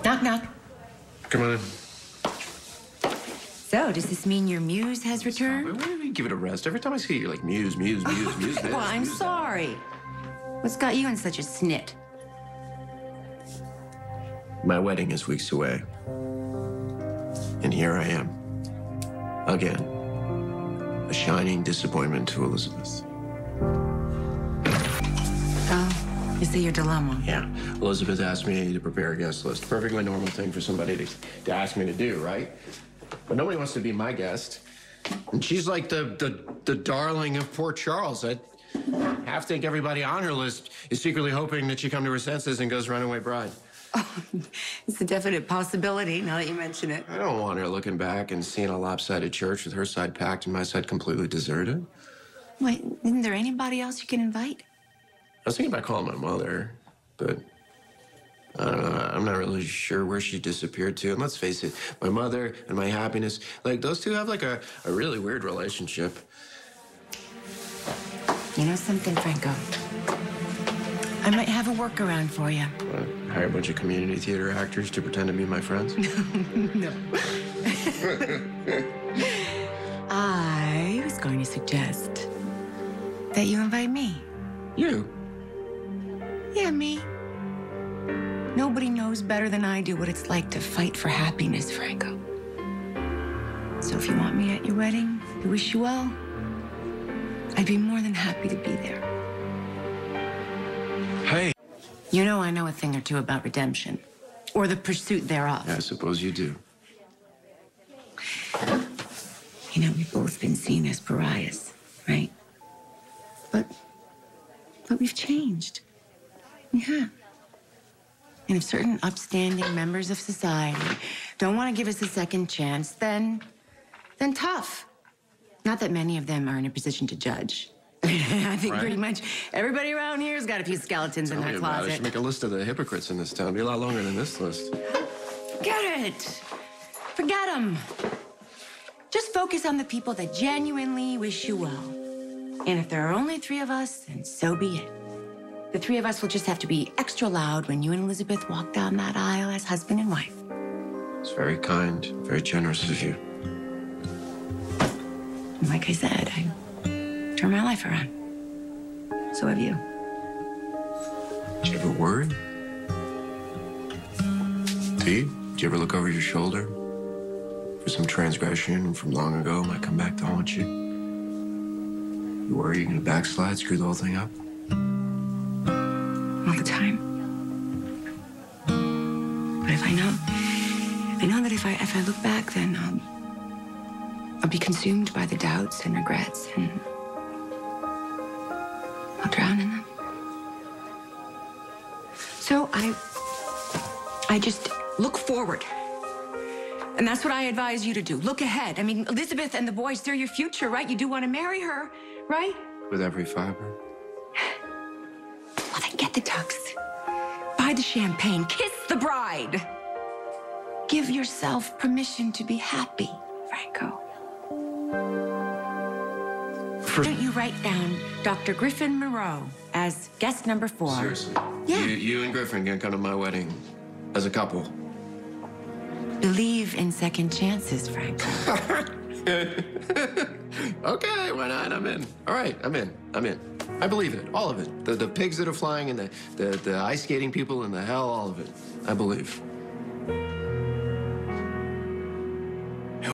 Knock, knock. Come on in. So, does this mean your muse has returned? Why don't we give it a rest? Every time I see it, you're like, muse this, Well, I'm muse that. sorry. What's got you in such a snit? My wedding is weeks away. And here I am. Again. A shining disappointment to Elizabeth. Oh, is that your dilemma? Yeah. Elizabeth asked me to prepare a guest list. Perfectly normal thing for somebody to ask me to do, right? But nobody wants to be my guest. And she's like the darling of Port Charles. I half think everybody on her list is secretly hoping that she come to her senses and goes runaway bride. Oh, it's a definite possibility now that you mention it. I don't want her looking back and seeing a lopsided church with her side packed and my side completely deserted. Wait, isn't there anybody else you can invite? I was thinking about calling my mother, but I don't know. I'm not really sure where she disappeared to. And let's face it, my mother and my happiness, like those two have like a really weird relationship. You know something, Franco? I might have a workaround for you. Hire a bunch of community theater actors to pretend to be my friends? No. I was going to suggest that you invite me. You? Yeah, me. Nobody knows better than I do what it's like to fight for happiness, Franco. So if you want me at your wedding, I wish you well. I'd be more than happy to be there. Hey. You know I know a thing or two about redemption, or the pursuit thereof. Yeah, I suppose you do. You know, we've both been seen as pariahs, right? But we've changed. We have. And if certain upstanding members of society don't want to give us a second chance, then tough. Not that many of them are in a position to judge. I think Right. pretty much everybody around here's got a few skeletons in Tell their me about it. I closet. should make a list of the hypocrites in this town. Be a lot longer than this list. Forget it. Forget them. Just focus on the people that genuinely wish you well. And if there are only 3 of us, then so be it. The 3 of us will just have to be extra loud when you and Elizabeth walk down that aisle as husband and wife. It's very kind, very generous of you. And like I said, I turned my life around. So have you. Did you ever worry? Do you? Did you ever look over your shoulder for some transgression from long ago might come back to haunt you? You worry you're gonna backslide, screw the whole thing up? All the time. But if I know that if I look back, then I'll be consumed by the doubts and regrets, and I'll drown in them. So I just look forward. And that's what I advise you to do. Look ahead. I mean, Elizabeth and the boys, they're your future, right? You do want to marry her, right? With every fiber? Well, then get the tux. Buy the champagne. Kiss the bride. Give yourself permission to be happy, Franco. Don't you write down Dr. Griffin Moreau as guest number 4? Seriously? Yeah. You and Griffin can come to my wedding as a couple. Believe in second chances, Franco. Okay, why not? I'm in. All right, I'm in. I believe it, all of it. The pigs that are flying and the ice skating people and the hell, all of it. I believe.